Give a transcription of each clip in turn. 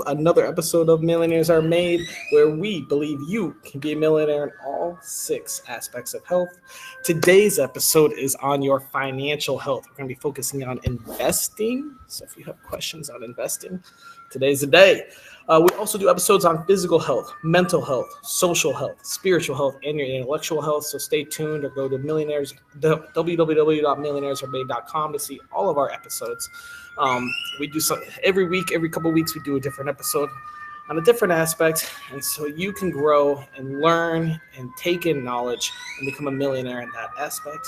another episode of Millionaires Are Made, where we believe you can be a millionaire in all 6 aspects of health. Today's episode is on your financial health. We're going to be focusing on investing. So if you have questions on investing, today's the day. We also do episodes on physical health, mental health, social health, spiritual health, and your intellectual health. So stay tuned or go to www.millionairesaremade.com to see all of our episodes. We do some every week, every couple of weeks, we do a different episode on a different aspect. And so you can grow and learn and take in knowledge and become a millionaire in that aspect.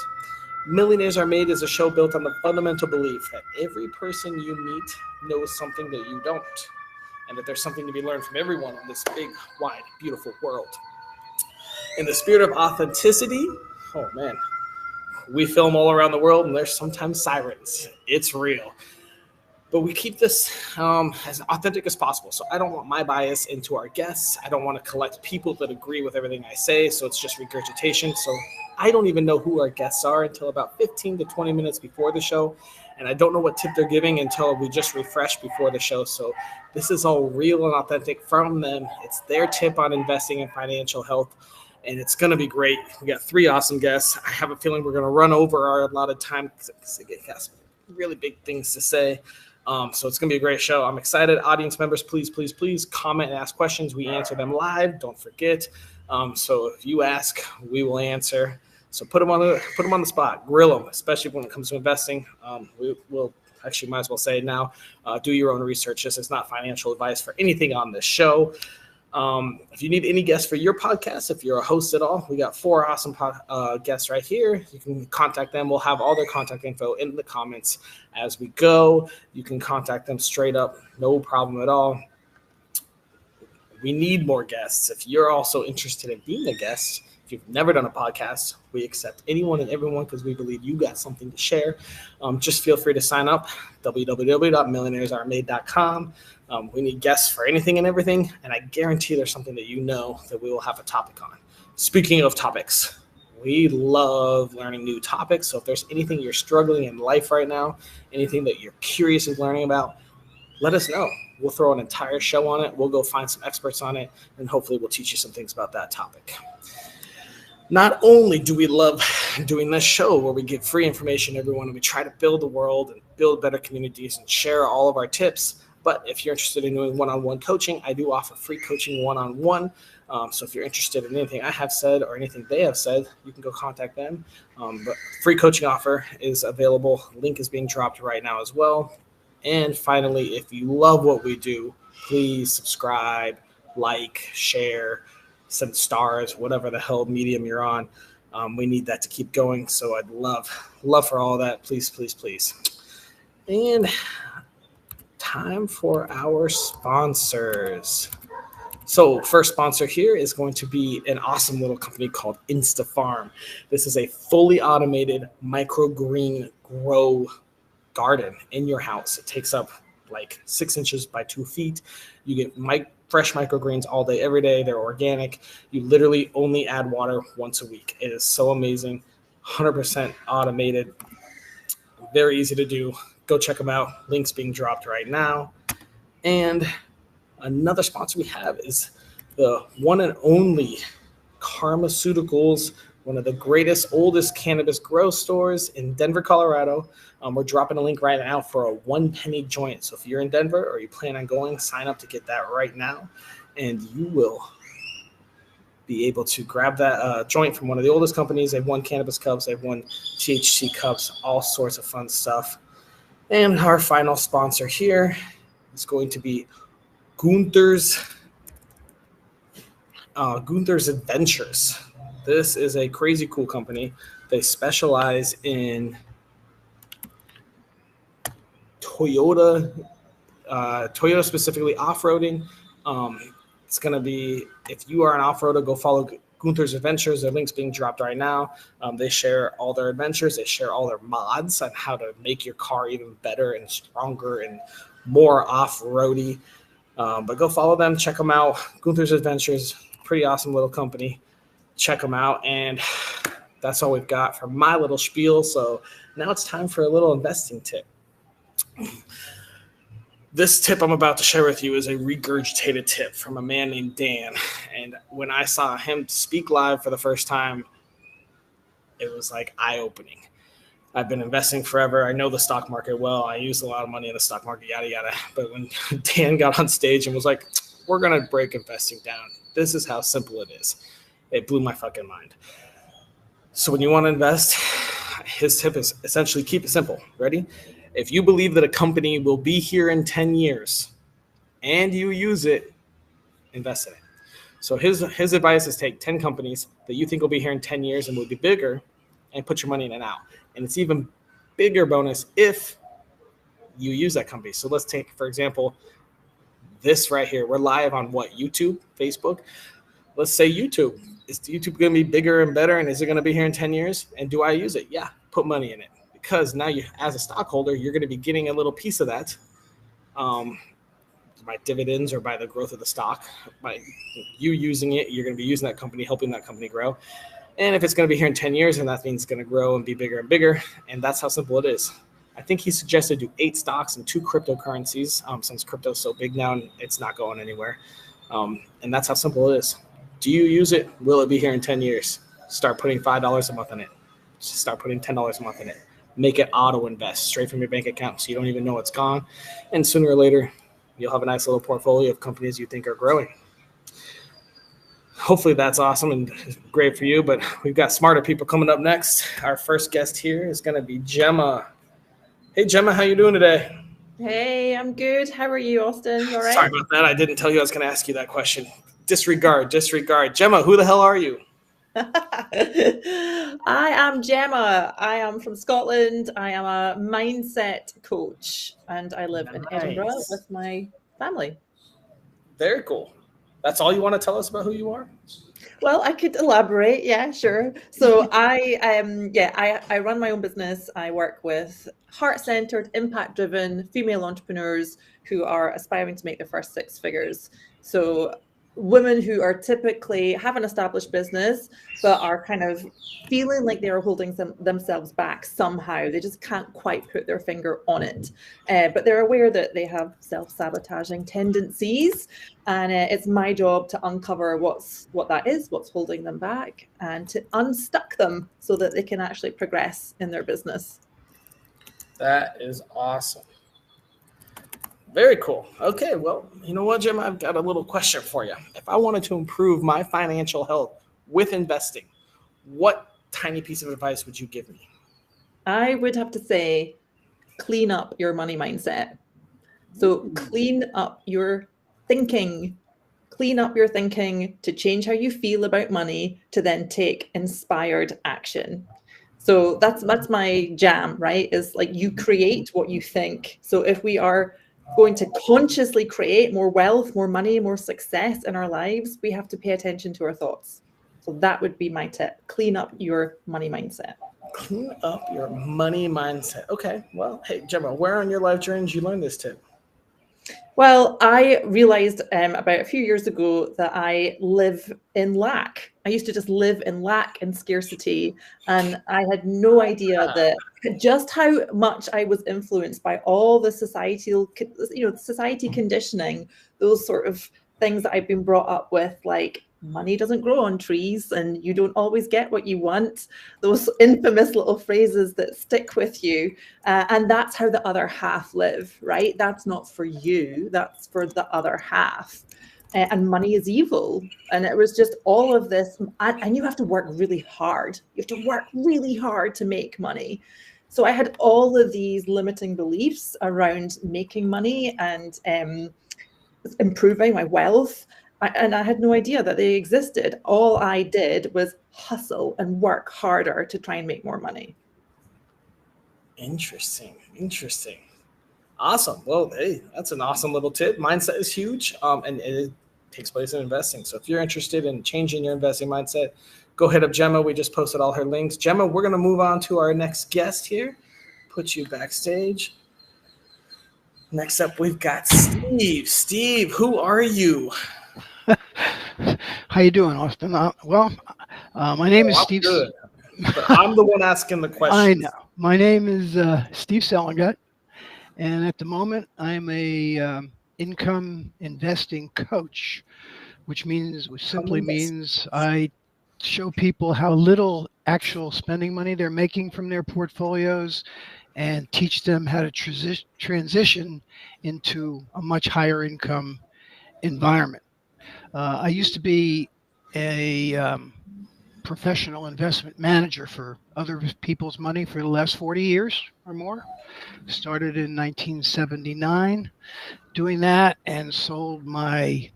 Millionaires Are Made is a show built on the fundamental belief that every person you meet knows something that you don't, and that there's something to be learned from everyone in this big, wide, beautiful world. In the spirit of authenticity, oh man, we film all around the world and there's sometimes sirens. It's real. But we keep this as authentic as possible. So I don't want my bias into our guests. I don't want to collect people that agree with everything I say. So it's just regurgitation. So I don't even know who our guests are until about 15 to 20 minutes before the show. And I don't know what tip they're giving until we just refresh before the show. So this is all real and authentic from them. It's their tip on investing in financial health. And it's going to be great. We got 3 awesome guests. I have a feeling we're going to run over our allotted time because they got some really big things to say. So it's going to be a great show. I'm excited. Audience members, please comment and ask questions. We answer them live. Don't forget. So if you ask, we will answer. So put them on the spot, grill them, especially when it comes to investing. We will actually might as well say it now. Do your own research. This is not financial advice for anything on this show. If you need any guests for your podcast, if you're a host at all, we got 4 awesome guests right here. You can contact them. We'll have all their contact info in the comments as we go. You can contact them straight up. No problem at all. We need more guests. If you're also interested in being a guest, if you've never done a podcast, we accept anyone and everyone because we believe you got something to share. Just feel free to sign up, www.millionairesaremade.com. We need guests for anything and everything, and I guarantee there's something that you know that we will have a topic on. Speaking of topics, we love learning new topics, so if there's anything you're struggling in life right now, anything that you're curious of learning about, let us know. We'll throw an entire show on it. We'll go find some experts on it, and hopefully we'll teach you some things about that topic. Not only do we love doing this show where we give free information to everyone and we try to build the world and build better communities and share all of our tips, but if you're interested in doing one-on-one coaching, I do offer free coaching one-on-one. So if you're interested in anything I have said or anything they have said, you can go contact them. But free coaching offer is available. Link is being dropped right now as well. And finally, if you love what we do, please subscribe, like, share, send stars, whatever the hell medium you're on. We need that to keep going. So I'd love for all that. Please. And time for our sponsors. So first sponsor here is going to be an awesome little company called InstaFarm. This is a fully automated microgreen grow garden in your house. It takes up like 6 inches by 2 feet. You get fresh microgreens all day, every day. They're organic. You literally only add water once a week. It is so amazing. 100% automated. Very easy to do. Go check them out. Links being dropped right now. And another sponsor we have is the one and only Karmaceuticals, one of the greatest, oldest cannabis grow stores in Denver, Colorado. We're dropping a link right now for a 1 penny joint. So if you're in Denver or you plan on going, sign up to get that right now. And you will be able to grab that joint from one of the oldest companies. They've won cannabis cups. They've won THC cups, all sorts of fun stuff. And our final sponsor here is going to be Gunther's Adventures. This is a crazy cool company. They specialize in Toyota specifically off-roading. It's going to be, if you are an off-roader, go follow Gunther's Adventures. Their link's being dropped right now. They share all their adventures. They share all their mods on how to make your car even better and stronger and more off-roady. But go follow them. Check them out. Gunther's Adventures, pretty awesome little company. Check them out. And that's all we've got for my little spiel. So now it's time for a little investing tip. This tip I'm about to share with you is a regurgitated tip from a man named Dan. And when I saw him speak live for the first time, it was like eye-opening. I've been investing forever. I know the stock market well. I used a lot of money in the stock market, yada, yada. But when Dan got on stage and was like, we're going to break investing down, this is how simple it is. It blew my fucking mind. So when you want to invest, his tip is essentially keep it simple. Ready? If you believe that a company will be here in 10 years and you use it, invest in it. So his advice is take 10 companies that you think will be here in 10 years and will be bigger and put your money in and out. And it's even bigger bonus if you use that company. So let's take, for example, this right here. We're live on what? YouTube, Facebook. Let's say YouTube. Is YouTube going to be bigger and better? And is it going to be here in 10 years? And do I use it? Yeah, put money in it. Because now you, as a stockholder, you're going to be getting a little piece of that by dividends or by the growth of the stock. By you using it, you're going to be using that company, helping that company grow. And if it's going to be here in 10 years, and that means it's going to grow and be bigger and bigger. And that's how simple it is. I think he suggested do 8 stocks and 2 cryptocurrencies since crypto's so big now and it's not going anywhere. And that's how simple it is. Do you use it? Will it be here in 10 years? Start putting $5 a month in it. Just start putting $10 a month in it. Make it auto invest straight from your bank account so you don't even know it's gone. And sooner or later, you'll have a nice little portfolio of companies you think are growing. Hopefully that's awesome and great for you, but we've got smarter people coming up next. Our first guest here is going to be Gemma. Hey, Gemma, how you doing today? Hey, I'm good. How are you, Austin? You all right? Sorry about that. I didn't tell you I was going to ask you that question. Disregard. Gemma, who the hell are you? I am Gemma. I am from Scotland. I am a mindset coach, and I live in Edinburgh with my family. Very cool. That's all you want to tell us about who you are? Well, I could elaborate. Yeah, sure. So I run my own business. I work with heart-centered, impact-driven female entrepreneurs who are aspiring to make their first 6 figures. So women who are typically have an established business, but are kind of feeling like they're holding themselves back somehow. They just can't quite put their finger on it. But they're aware that they have self-sabotaging tendencies. And it's my job to uncover what that is, what's holding them back, and to unstuck them so that they can actually progress in their business. That is awesome. Very cool. Okay, well, you know what, Jim? I've got a little question for you. If I wanted to improve my financial health with investing, what tiny piece of advice would you give me? I would have to say, clean up your money mindset. So clean up your thinking. Clean up your thinking to change how you feel about money, to then take inspired action. So that's my jam, right? Is like you create what you think. So if we are going to consciously create more wealth, more money, more success in our lives, we have to pay attention to our thoughts. So that would be my tip. Clean up your money mindset. Clean up your money mindset. Okay. Well, hey, Gemma, where on your life journey did you learn this tip? Well, I realized about a few years ago that I live in lack. I used to just live in lack and scarcity. And I had no idea that just how much I was influenced by all the society conditioning, those sort of things that I've been brought up with, like money doesn't grow on trees and you don't always get what you want. Those infamous little phrases that stick with you. And that's how the other half live, right? That's not for you. That's for the other half. And money is evil. And it was just all of this. And you have to work really hard. You have to work really hard to make money. So I had all of these limiting beliefs around making money and improving my wealth. And I had no idea that they existed. All I did was hustle and work harder to try and make more money. Interesting. Awesome. Well, hey, that's an awesome little tip. Mindset is huge, and it takes place in investing. So if you're interested in changing your investing mindset, go hit up Gemma. We just posted all her links. Gemma, we're going to move on to our next guest here. Put you backstage. Next up, we've got Steve. Steve, who are you? How you doing, Austin? My name is Steve. Good. But I'm the one asking the question. I know. My name is Steve Selingut, And at the moment, I'm a income investing coach, which Come simply invest. means I show people how little actual spending money they're making from their portfolios and teach them how to transition into a much higher income environment. I used to be a professional investment manager for other people's money for the last 40 years or more. Started in 1979 doing that and sold my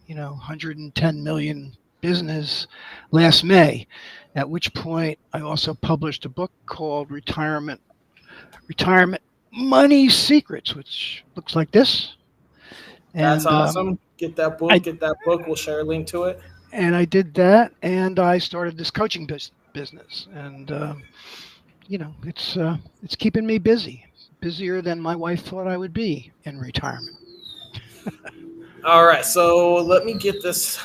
110 million business last May. At which point, I also published a book called Retirement Money Secrets, which looks like this. That's And awesome. Get that book. I Get that book. We'll share a link to it. and I did that, and I started this coaching business, and it's keeping me busy, busier than my wife thought I would be in retirement. All right. So let me get this.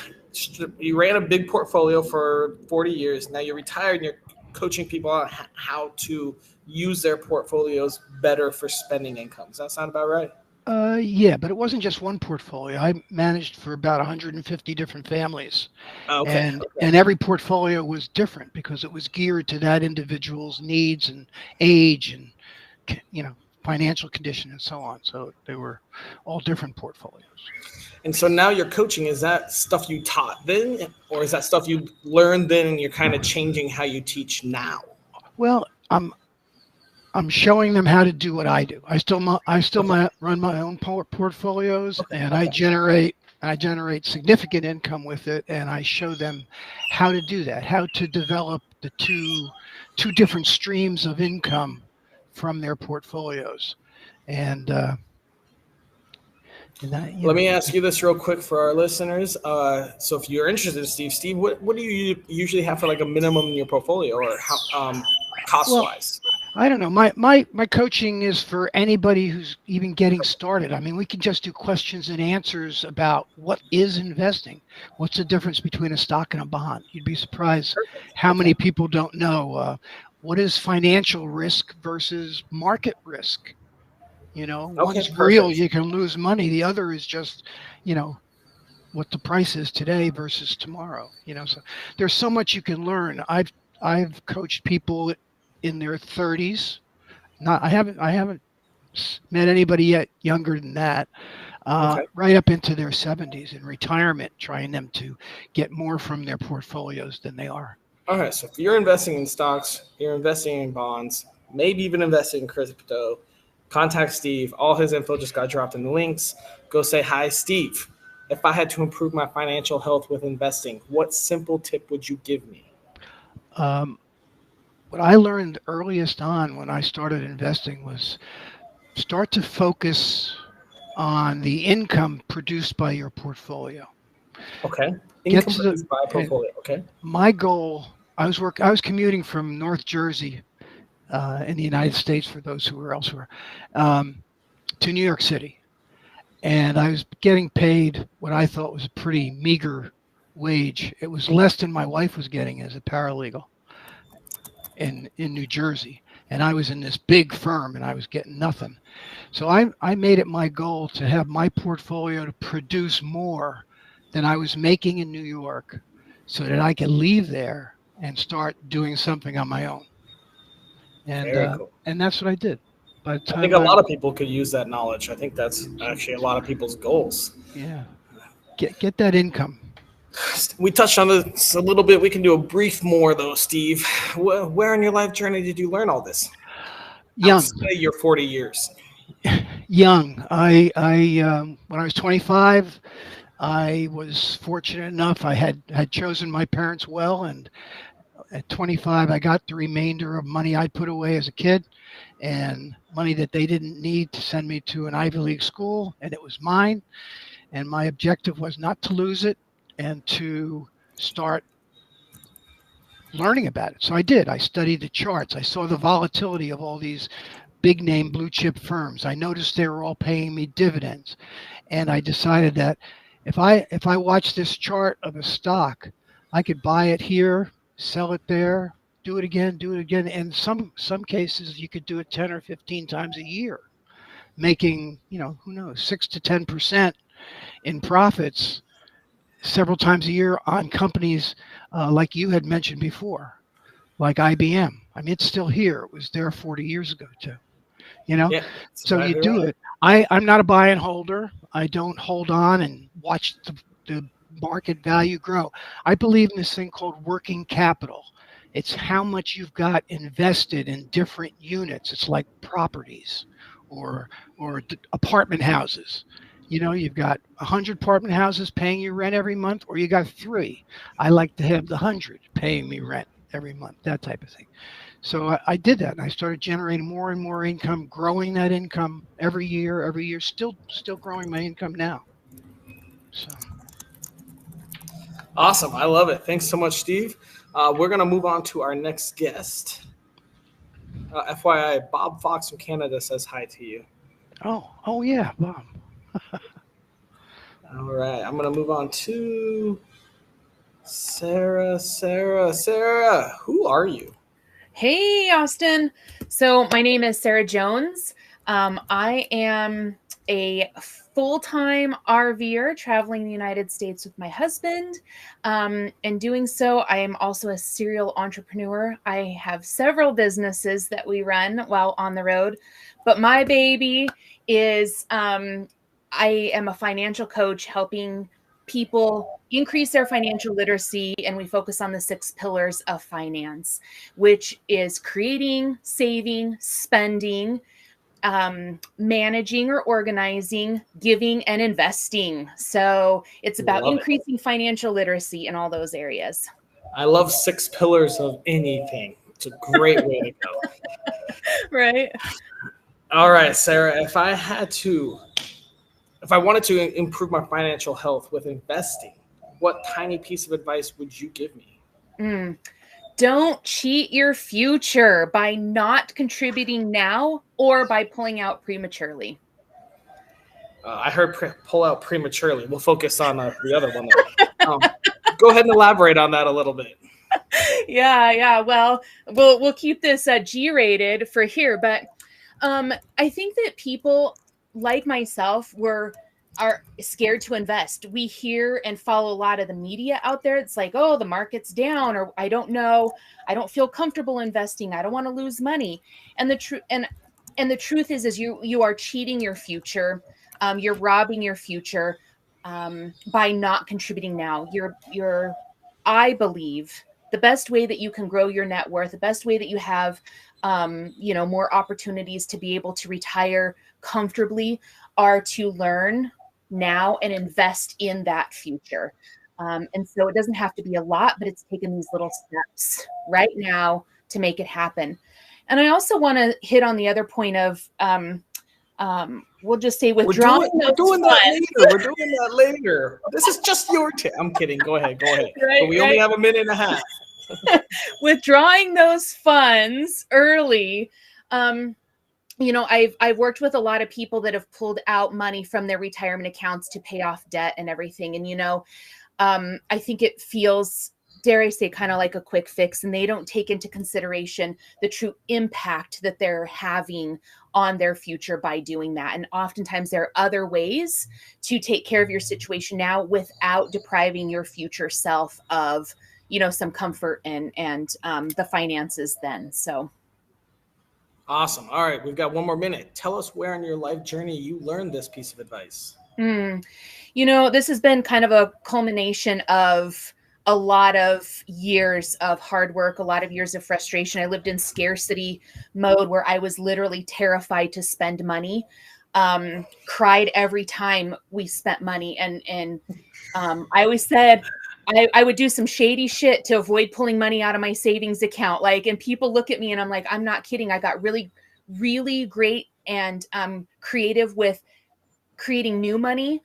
You ran a big portfolio for 40 years. Now you're retired and you're coaching people on how to use their portfolios better for spending income. Does that sound about right? Yeah, but it wasn't just one portfolio. I managed for about 150 different families, Okay. and every portfolio was different because it was geared to that individual's needs and age and financial condition and so on. So they were all different portfolios. And so now you're coaching. Is that stuff you taught then, or is that stuff you learned then, and you're kind of changing how you teach now? Well, I'm showing them how to do what I do. Okay. Run my own portfolios, Okay. and Okay. I generate significant income with it, and I show them how to do that, how to develop the two different streams of income from their portfolios, and that Let me ask you this real quick for our listeners. So if you're interested, Steve, what do you usually have for like a minimum in your portfolio, or how cost well, wise? I don't know. My coaching is for anybody who's even getting started. I mean, we can just do questions and answers about what is investing. What's the difference between a stock and a bond? You'd be surprised Perfect. how Okay. many people don't know what is financial risk versus market risk. Okay. One's real, Perfect. you can lose money. The other is just, you know, what the price is today versus tomorrow. So there's so much you can learn. I've coached people in their 30s. Not I haven't met anybody yet younger than that. Okay. Right up into their 70s in retirement, trying them to get more from their portfolios than they are. All right. So if you're investing in stocks, you're investing in bonds, maybe even investing in crypto, contact Steve. All his info just got dropped in the links. Go say hi, Steve. If I had to improve my financial health with investing, what simple tip would you give me? Um, what I learned earliest on when I started investing was start to focus on the income produced by your portfolio. Okay. Get Income to the produced by a and portfolio. Okay. My goal. I was commuting from North Jersey in the United States for those who were elsewhere um, to New York City, and I was getting paid what I thought was a pretty meager wage. It was less than my wife was getting as a paralegal in New Jersey, and I was in this big firm and I was getting nothing. So I made it my goal to have my portfolio to produce more than I was making in New York, so that I could leave there and start doing something on my own. And Very cool. and that's what I did. By the I think time a I lot of people could use that knowledge. I think that's actually a lot of people's goals. yeah get that income. We touched on this a little bit. We can do a brief more though, Steve. Where in your life journey did you learn all this? Young, Outside your 40 years. young. I when I was 25, I was fortunate enough. I had chosen my parents well, and at 25, I got the remainder of money I'd put away as a kid, and money that they didn't need to send me to an Ivy League school, and it was mine. And my objective was not to lose it and to start learning about it. So I did. I studied the charts. I saw the volatility of all these big name blue chip firms. I noticed they were all paying me dividends. And I decided that if I watch this chart of a stock, I could buy it here, sell it there, do it again. And some cases you could do it 10 or 15 times a year. making, who knows, 6 to 10% in profits several times a year on companies like you had mentioned before, like IBM. I mean, it's still here. It was there 40 years ago too. Yeah, that's So you exactly do right. it. I'm not a buy and holder. I don't hold on and watch the market value grow. I believe in this thing called working capital. It's how much you've got invested in different units. It's like properties or apartment houses. You've got 100 apartment houses paying you rent every month, or you got three. I like to have the 100 paying me rent every month, that type of thing. So I did that, and I started generating more and more income, growing that income every year, still growing my income now. So Awesome. I love it. Thanks so much, Steve. We're going to move on to our next guest. FYI, Bob Fox from Canada says hi to you. oh yeah, Bob. All right. I'm going to move on to Sarah. Sarah, who are you? Hey, Austin. So my name is Sarah Jones. I am a full-time RVer traveling the United States with my husband. In doing so, I am also a serial entrepreneur. I have several businesses that we run while on the road, but my baby is I am a financial coach helping people increase their financial literacy, and we focus on the 6 pillars of finance, which is creating, saving, spending, managing or organizing, giving, and investing. So it's about Love it. increasing financial literacy in all those areas. I love 6 pillars of anything. It's a great way to go. Right. All right, Sarah, if I wanted to improve my financial health with investing, what tiny piece of advice would you give me? Don't cheat your future by not contributing now or by pulling out prematurely. I heard pull out prematurely. We'll focus on the other one. Go ahead and elaborate on that a little bit. Yeah. Well, we'll keep this G-rated for here, but I think that people like myself are scared to invest. We hear and follow a lot of the media out there. It's like, oh, the market's down, or I don't know, I don't feel comfortable investing. I don't want to lose money. And the truth is you are cheating your future. You're robbing your future by not contributing now. I believe the best way that you can grow your net worth, the best way that you have, more opportunities to be able to retire comfortably are to learn now and invest in that future. And so it doesn't have to be a lot, but it's taking these little steps right now to make it happen. And I also want to hit on the other point of, we'll just say withdrawing. We're doing that later. This is just your tip. I'm kidding. Go ahead. Right, but we only have a minute and a half. Withdrawing those funds early. I've worked with a lot of people that have pulled out money from their retirement accounts to pay off debt and everything. And, I think it feels, dare I say, kind of like a quick fix, and they don't take into consideration the true impact that they're having on their future by doing that. And oftentimes there are other ways to take care of your situation now without depriving your future self of, some comfort and the finances then. So. Awesome. All right. We've got one more minute. Tell us where in your life journey you learned this piece of advice. This has been kind of a culmination of a lot of years of hard work, a lot of years of frustration. I lived in scarcity mode where I was literally terrified to spend money, cried every time we spent money. And I always said, I would do some shady shit to avoid pulling money out of my savings account. And people look at me and I'm like, I'm not kidding. I got really, really great and creative with creating new money,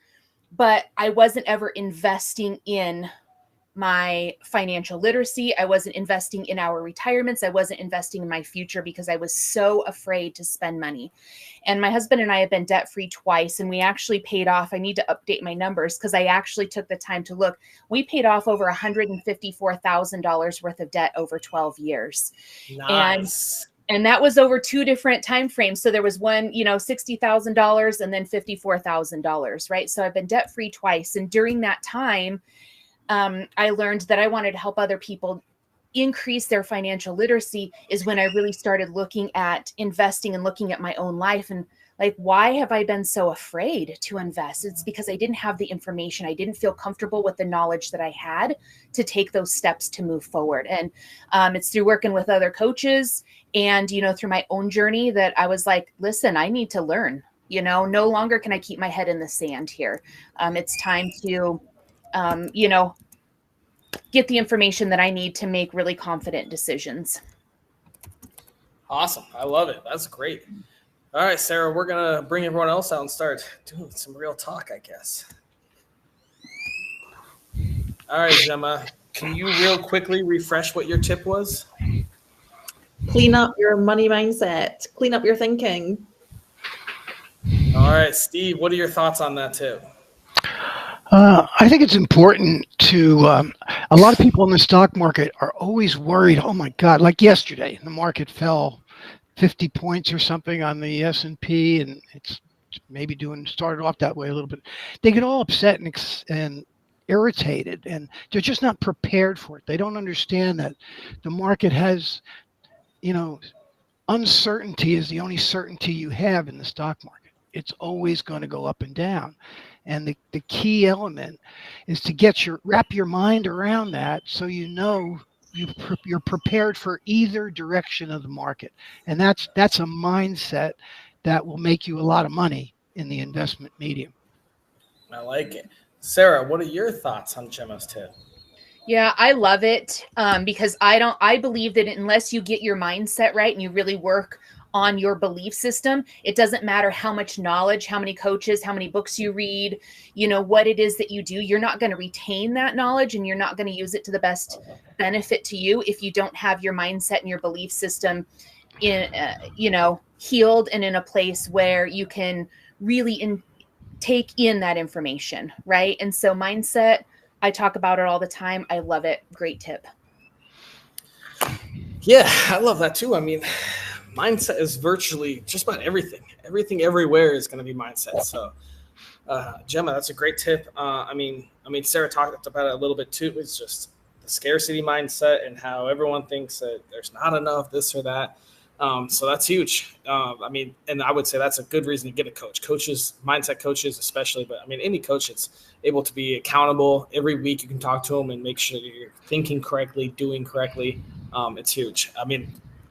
but I wasn't ever investing in my financial literacy. I wasn't investing in our retirements. I wasn't investing in my future because I was so afraid to spend money. And my husband and I have been debt-free twice, and we actually paid off. I need to update my numbers because I actually took the time to look. We paid off over $154,000 worth of debt over 12 years. Nice. And that was over 2 different time frames. So there was one, $60,000 and then $54,000, right? So I've been debt free twice. And during that time, I learned that I wanted to help other people increase their financial literacy is when I really started looking at investing and looking at my own life and like, why have I been so afraid to invest? It's because I didn't have the information. I didn't feel comfortable with the knowledge that I had to take those steps to move forward. And it's through working with other coaches and, through my own journey that I was like, listen, I need to learn, no longer can I keep my head in the sand here. It's time to, get the information that I need to make really confident decisions. Awesome. I love it. That's great. All right, Sarah, we're going to bring everyone else out and start doing some real talk, I guess. All right, Gemma, can you real quickly refresh what your tip was? Clean up your money mindset. Clean up your thinking. All right, Steve, what are your thoughts on that tip? I think it's important to, a lot of people in the stock market are always worried, oh my God, like yesterday, the market fell 50 points or something on the S&P, and it's maybe started off that way a little bit. They get all upset and irritated, and they're just not prepared for it. They don't understand that the market has, uncertainty is the only certainty you have in the stock market. It's always going to go up and down. And the key element is to wrap your mind around that so you're prepared for either direction of the market. And that's a mindset that will make you a lot of money in the investment medium. I like it. Sarah, what are your thoughts on Gemma's tip? Yeah, I love it because I believe that unless you get your mindset right and you really work on your belief system, it doesn't matter how much knowledge, how many coaches, how many books you read, what it is that you do, you're not going to retain that knowledge and you're not going to use it to the best benefit to you if you don't have your mindset and your belief system in, healed and in a place where you can really take in that information, right? And so mindset, I talk about it all the time. I love it. Great tip. Yeah, I love that too. I mean, mindset is virtually just about everything. Everything everywhere is going to be mindset. So, Gemma, that's a great tip. I mean, Sarah talked about it a little bit too. It's just the scarcity mindset and how everyone thinks that there's not enough this or that. So that's huge. And I would say that's a good reason to get a coach. Coaches, mindset coaches especially, but any coach that's able to be accountable every week, you can talk to them and make sure that you're thinking correctly, doing correctly. It's huge.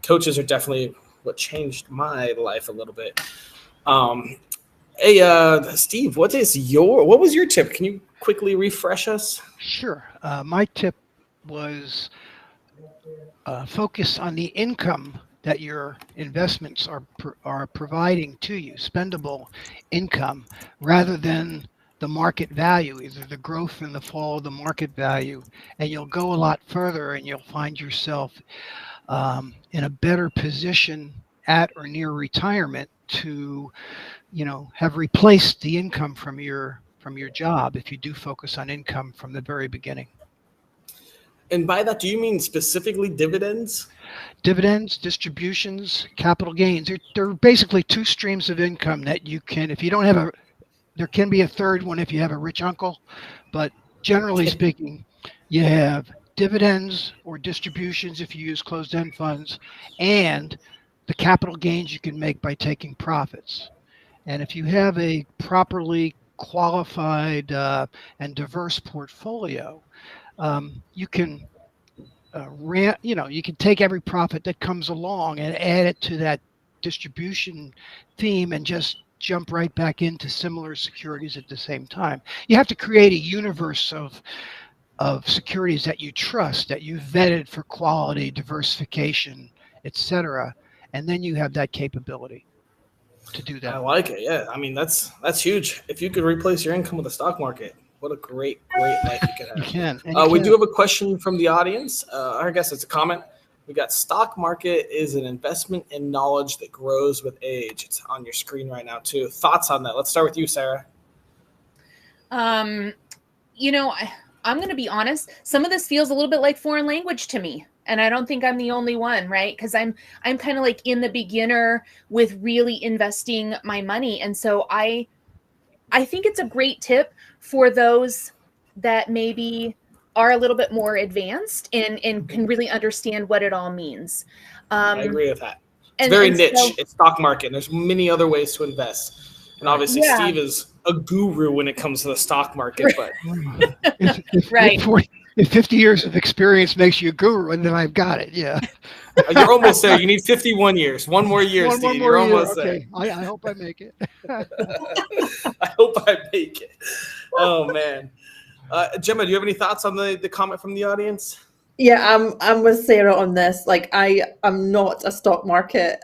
Coaches are definitely what changed my life a little bit. Hey, Steve, what was your tip? Can you quickly refresh us? Sure. My tip was focus on the income that your investments are providing to you, spendable income, rather than the market value, either the growth and the fall of the market value. And you'll go a lot further and you'll find yourself in a better position at or near retirement to, have replaced the income from your job if you do focus on income from the very beginning. And by that, do you mean specifically dividends? Dividends, distributions, capital gains. They're basically two streams of income that you can, if you don't have there can be a third one if you have a rich uncle, but generally speaking, you have dividends or distributions if you use closed-end funds, and the capital gains you can make by taking profits. And if you have a properly qualified and diverse portfolio, you can you can take every profit that comes along and add it to that distribution theme and just jump right back into similar securities at the same time. You have to create a universe of securities that you trust, that you vetted for quality, diversification, etc. And then you have that capability to do that. I like it. Yeah. That's huge. If you could replace your income with the stock market, what a great life you could have. You can. We do have a question from the audience. I guess it's a comment. We got stock market is an investment in knowledge that grows with age. It's on your screen right now too. Thoughts on that? Let's start with you, Sarah. I'm going to be honest. Some of this feels a little bit like foreign language to me, And I don't think I'm the only one, right? Because I'm kind of like in the beginner with really investing my money. And so I think it's a great tip for those that maybe are a little bit more advanced and can really understand what it all means. I agree with that. It's and- very and niche. so- It's stock market. And there's many other ways to invest. And obviously, Yeah. Steve is a guru when it comes to the stock market. But Right. If 50 years of experience makes you a guru, and then I've got it. Yeah. you're almost there. You need 51 years. One more year, One Steve. more You're year. almost Okay. I hope I make it. I hope I make it. Oh, man. Gemma, do you have any thoughts on the comment from the audience? Yeah, I'm with Sarah on this. Like, I am not a stock market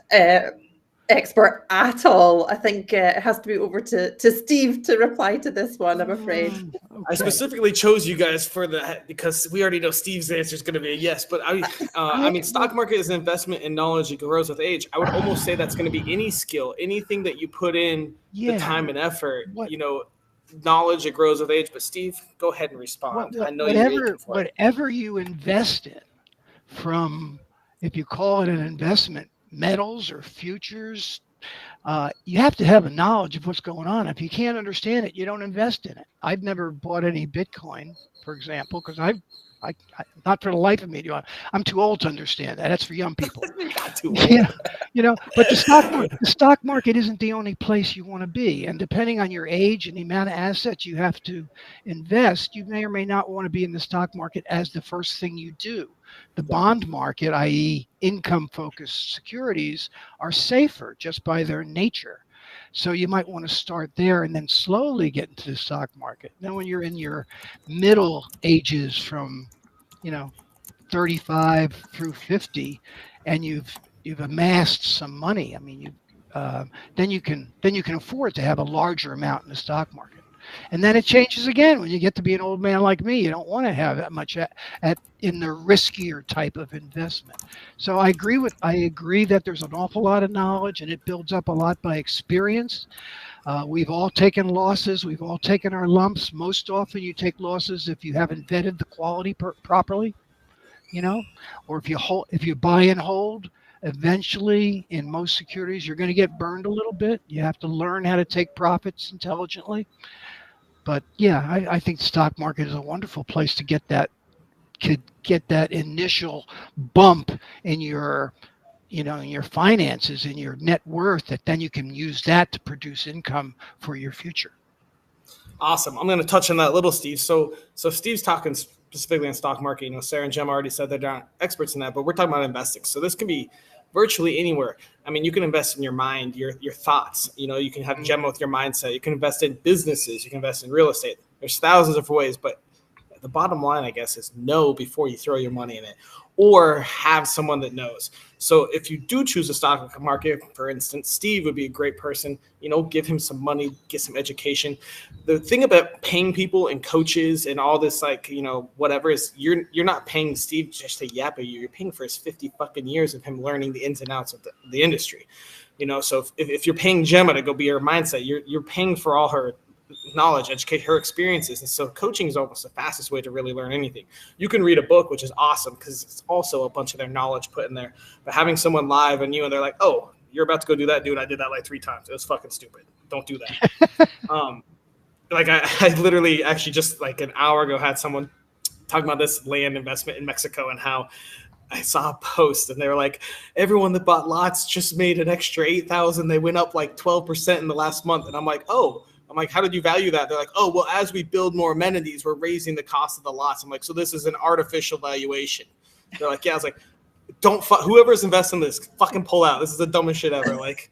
expert at all. I think it has to be over to Steve to reply to this one, I'm afraid. Okay. I specifically chose you guys for that because we already know Steve's answer is going to be a yes. But I mean, stock market is an investment in knowledge. It grows with age. I would almost say that's going to be any skill, anything that you put in the time and effort. What- You know, knowledge it grows with age. But Steve, go ahead and respond. I know you're aching for it. Whatever you invest in, from, if you call it an investment, metals or futures, you have to have a knowledge of what's going on. If you can't understand it, you don't invest in it. I've never bought any Bitcoin, for example, because I not for the life of me do I. I'm too old to understand that. That's for young people. Not too old. Yeah, but the stock market isn't the only place you want to be. And depending on your age and the amount of assets you have to invest, you may or may not want to be in the stock market as the first thing you do. The bond market, i.e. income-focused securities, are safer just by their nature. So you might want to start there and then slowly get into the stock market. Then when you're in your middle ages from, 35 through 50, and you've amassed some money, I mean, then you can afford to have a larger amount in the stock market. And then it changes again when you get to be an old man like me. You don't want to have that much in the riskier type of investment. So I agree that there's an awful lot of knowledge, and it builds up a lot by experience. We've all taken losses. We've all taken our lumps. Most often you take losses if you haven't vetted the quality properly, or if you buy and hold. Eventually, in most securities, you're going to get burned a little bit. You have to learn how to take profits intelligently. But yeah, I think the stock market is a wonderful place to get that initial bump in your in your finances, in your net worth, that then you can use that to produce income for your future. Awesome. I'm going to touch on that a little, Steve. So Steve's talking specifically on stock market. Sarah and Gemma already said they're not experts in that, but we're talking about investing. So this can be virtually anywhere. I mean, you can invest in your mind, your thoughts. You can have Gemma with your mindset. You can invest in businesses. You can invest in real estate. There's thousands of ways, but the bottom line, I guess, is know before you throw your money in it, or have someone that knows. So if you do choose a stock market, for instance, Steve would be a great person. Give him some money, get some education. The thing about paying people and coaches and all this, whatever, is you're not paying Steve just to yap at you. You're paying for his 50 fucking years of him learning the ins and outs of the industry. So if you're paying Gemma to go be your mindset, you're paying for all her knowledge, educate her experiences. And so coaching is almost the fastest way to really learn anything. You can read a book, which is awesome because it's also a bunch of their knowledge put in there. But having someone live and they're like, oh, you're about to go do that, dude. I did that like 3 times. It was fucking stupid. Don't do that. I literally actually just like an hour ago had someone talking about this land investment in Mexico and how I saw a post and they were like, everyone that bought lots just made an extra 8,000. They went up like 12% in the last month. And I'm like, how did you value that? They're like, oh, well, as we build more amenities, we're raising the cost of the lots. I'm like, so this is an artificial valuation. They're like, yeah. I was like, whoever's investing in this, fucking pull out. This is the dumbest shit ever. Like,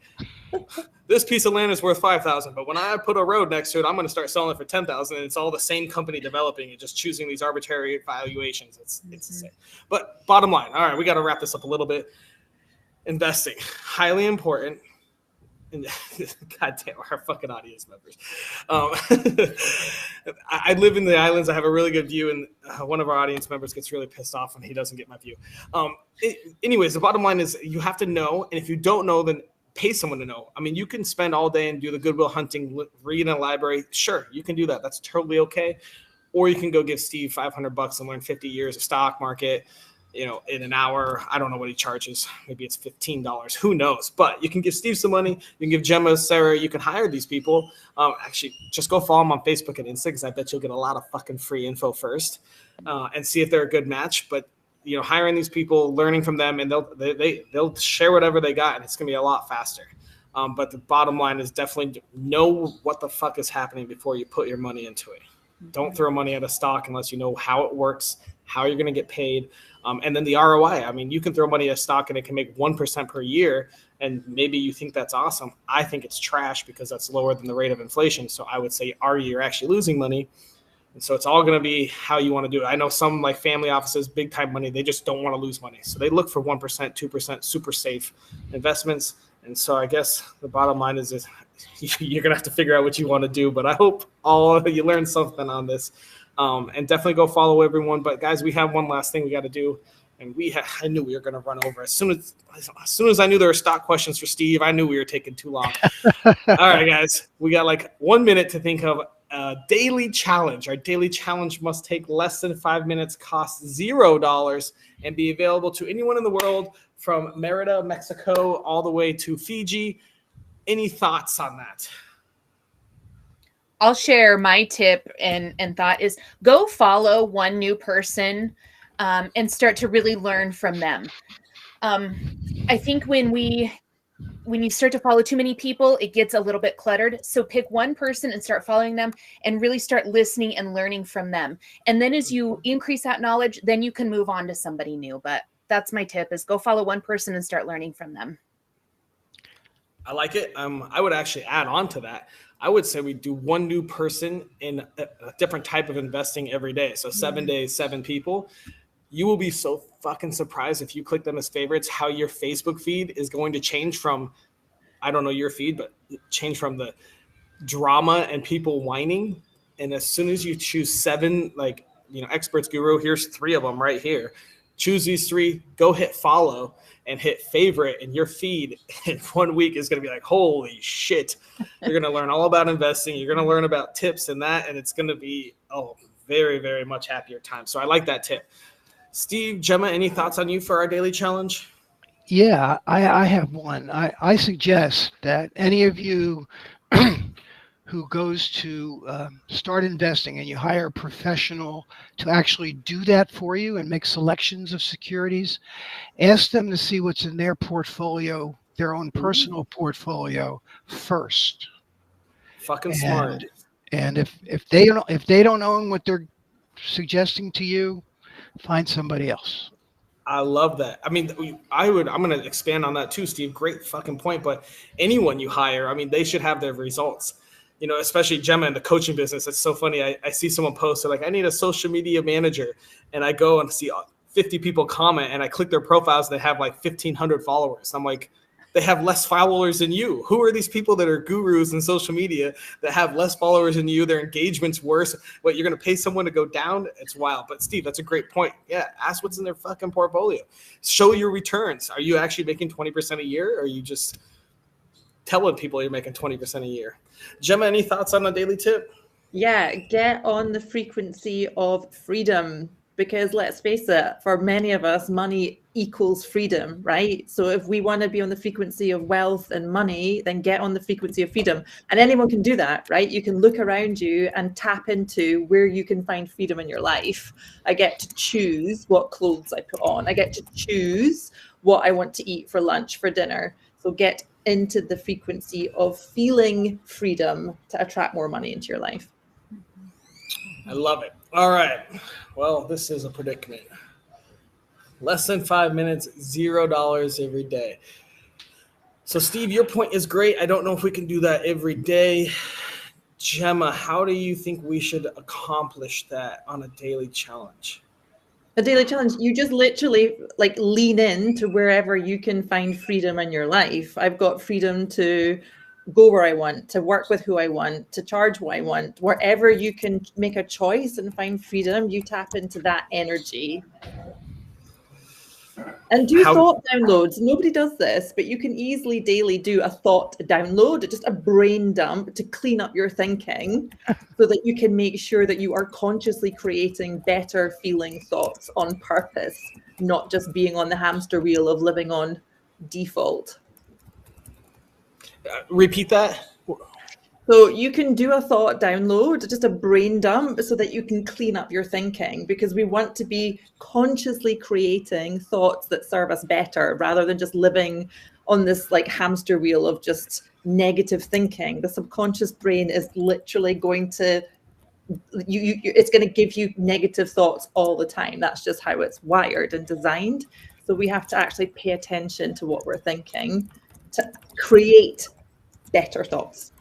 this piece of land is worth 5,000, but when I put a road next to it, I'm going to start selling it for 10,000. And it's all the same company developing it, just choosing these arbitrary valuations. It's insane. But bottom line, all right, we got to wrap this up a little bit. Investing, highly important. And God damn, our fucking audience members. I live in the islands. I have a really good view, and one of our audience members gets really pissed off when he doesn't get my view. Anyways, the bottom line is you have to know, and if you don't know, then pay someone to know. I mean, you can spend all day and do the Goodwill Hunting, read in a library. Sure, you can do that. That's totally okay. Or you can go give Steve $500 and learn 50 years of stock market. in an hour. I don't know what he charges. Maybe it's $15. Who knows? But you can give Steve some money. You can give Gemma, Sarah. You can hire these people. Actually, just go follow them on Facebook and Insta, because I bet you'll get a lot of fucking free info first, and see if they're a good match. But hiring these people, learning from them, and they'll share whatever they got, and it's gonna be a lot faster. But the bottom line is definitely know what the fuck is happening before you put your money into it. Don't throw money at a stock unless you know how it works, how you're going to get paid, and then the ROI. I mean, you can throw money at a stock and it can make 1% per year, and maybe you think that's awesome. I think it's trash because that's lower than the rate of inflation. So I would say, are you actually losing money? And so it's all going to be how you want to do it. I know some like family offices, big time money, they just don't want to lose money. So they look for 1%, 2%, super safe investments. And so I guess the bottom line is you're going to have to figure out what you want to do. But I hope you learned something on this. And definitely go follow everyone. But guys, we have one last thing we got to do. And I knew we were going to run over. As soon as I knew there were stock questions for Steve, I knew we were taking too long. All right, guys, we got like 1 minute to think of a daily challenge. Our daily challenge must take less than 5 minutes, cost $0, and be available to anyone in the world from Merida, Mexico, all the way to Fiji. Any thoughts on that? I'll share my tip and thought is go follow one new person and start to really learn from them. I think when you start to follow too many people, it gets a little bit cluttered. So pick one person and start following them and really start listening and learning from them. And then as you increase that knowledge, then you can move on to somebody new. But that's my tip, is go follow one person and start learning from them. I like it. I would actually add on to that. I would say we do one new person in a different type of investing every day. So 7 days, 7 people. You will be so fucking surprised if you click them as favorites, how your Facebook feed is going to change from, I don't know your feed, but change from the drama and people whining. And as soon as you choose 7, experts guru, here's 3 of them right here. Choose these 3, go hit follow and hit favorite, and your feed in 1 week is going to be like, holy shit. You're going to learn all about investing. You're going to learn about tips and that, and it's going to be, very, very much happier time. So I like that tip. Steve, Gemma, any thoughts on you for our daily challenge? Yeah, I have one. I suggest that any of you who goes to start investing and you hire a professional to actually do that for you and make selections of securities, ask them to see what's in their portfolio, their own personal portfolio first. Fucking smart. And if they don't own what they're suggesting to you, find somebody else. I love that. I mean, I'm going to expand on that too, Steve. Great fucking point. But anyone you hire, I mean, they should have their results. Especially Gemma in the coaching business. It's so funny. I see someone post, they're like, I need a social media manager. And I go and see 50 people comment, and I click their profiles, and they have like 1,500 followers. I'm like, they have less followers than you. Who are these people that are gurus in social media that have less followers than you? Their engagement's worse. What, you're going to pay someone to go down? It's wild. But Steve, that's a great point. Yeah, ask what's in their fucking portfolio. Show your returns. Are you actually making 20% a year, or are you just telling people you're making 20% a year? Gemma, any thoughts on a daily tip? Yeah, get on the frequency of freedom, because let's face it, for many of us, money equals freedom, right? So if we want to be on the frequency of wealth and money, then get on the frequency of freedom. And anyone can do that, right? You can look around you and tap into where you can find freedom in your life. I get to choose what clothes I put on. I get to choose what I want to eat for lunch, for dinner. So get into the frequency of feeling freedom to attract more money into your life. I love it. All right. Well, this is a predicament. Less than 5 minutes, $0 every day. So, Steve, your point is great. I don't know if we can do that every day. Gemma, how do you think we should accomplish that on a daily challenge? A daily challenge, you just literally lean in to wherever you can find freedom in your life. I've got freedom to go where I want, to work with who I want, to charge what I want. Wherever you can make a choice and find freedom, you tap into that energy. And do thought downloads. Nobody does this, but you can easily daily do a thought download, just a brain dump to clean up your thinking so that you can make sure that you are consciously creating better feeling thoughts on purpose. not just being on the hamster wheel of living on default. Repeat that. So you can do a thought download, just a brain dump, so that you can clean up your thinking, because we want to be consciously creating thoughts that serve us better rather than just living on this like hamster wheel of just negative thinking. The subconscious brain is literally going to it's going to give you negative thoughts all the time. That's just how it's wired and designed. So we have to actually pay attention to what we're thinking to create better thoughts.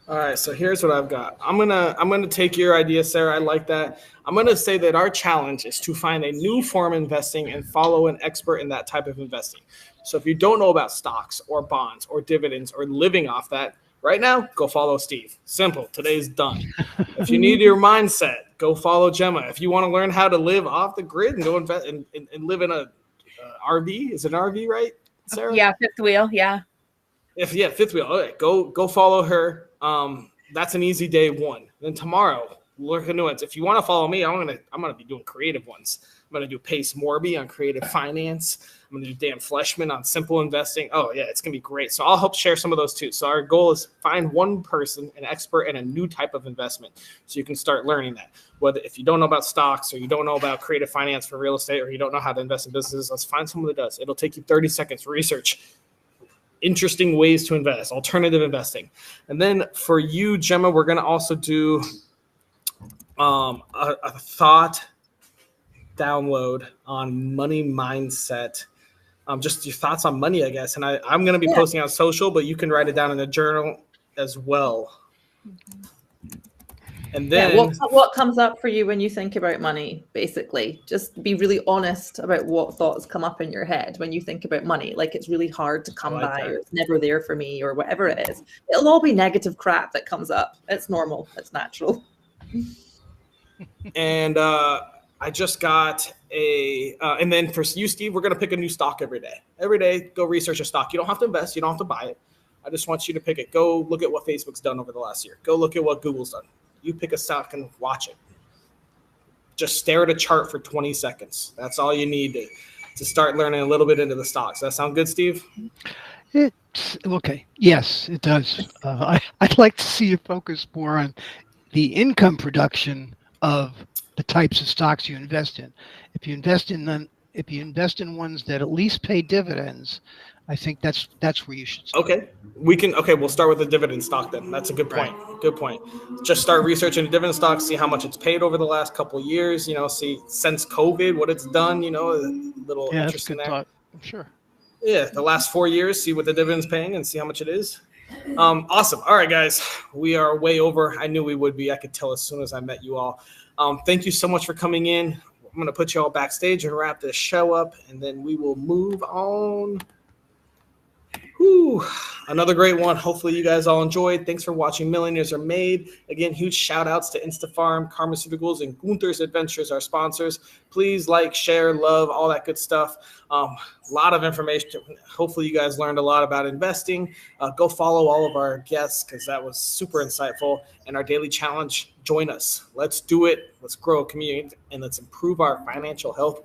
All right, so here's what I've got. I'm gonna take your idea, Sarah. I like that. I'm gonna say that our challenge is to find a new form of investing and follow an expert in that type of investing. So if you don't know about stocks or bonds or dividends or living off that right now, go follow Steve. Simple. Today's done. If you need your mindset, go follow Gemma. If you want to learn how to live off the grid and go invest and live in a RV, is it an RV, right, Sarah? Yeah, fifth wheel. Yeah. Fifth wheel. Okay, go follow her. That's an easy day one. Then tomorrow, look at new ones. If you want to follow me, I'm gonna be doing creative ones. I'm gonna do Pace Morby on creative finance. I'm gonna do Dan Fleshman on simple investing. Oh yeah, it's gonna be great. So I'll help share some of those too. So our goal is find one person, an expert in a new type of investment, so you can start learning that. Whether if you don't know about stocks or you don't know about creative finance for real estate or you don't know how to invest in businesses, let's find someone that does. It'll take you 30 seconds to research interesting ways to invest, alternative investing. And then for you, Gemma, we're going to also do a thought download on money mindset. Just your thoughts on money, I guess. And I'm going to be posting on social, but you can write it down in a journal as well. And then what comes up for you when you think about money, basically? Just be really honest about what thoughts come up in your head when you think about money. Like it's really hard to come by, or it's never there for me, or whatever it is. It'll all be negative crap that comes up. It's normal. It's natural. And I just got and then for you, Steve, we're going to pick a new stock every day. Every day, go research a stock. You don't have to invest. You don't have to buy it. I just want you to pick it. Go look at what Facebook's done over the last year. Go look at what Google's done. You pick a stock and watch it. Just stare at a chart for 20 seconds. That's all you need to start learning a little bit into the stocks. Does that sound good, Steve? It's okay. Yes, it does. I'd like to see you focus more on the income production of the types of stocks you invest in. If you invest in ones that at least pay dividends, I think that's where you should start. Okay. We'll start with the dividend stock then. That's a good point. Right. Good point. Just start researching the dividend stock, see how much it's paid over the last couple of years, see since COVID, what it's done, a little interest in that. Thought. Sure. Yeah. The last 4 years, see what the dividend's paying and see how much it is. Awesome. All right, guys, we are way over. I knew we would be. I could tell as soon as I met you all. Thank you so much for coming in. I'm going to put you all backstage and wrap this show up, and then we will move on. Whew. Another great one. Hopefully you guys all enjoyed. Thanks for watching Millionaires Are Made. Again, huge shout outs to InstaFarm, Pharmaceuticals, and Gunther's Adventures, our sponsors. Please like, share, love, all that good stuff. A lot of information. Hopefully you guys learned a lot about investing. Go follow all of our guests because that was super insightful. And our daily challenge, join us. Let's do it. Let's grow a community and let's improve our financial health.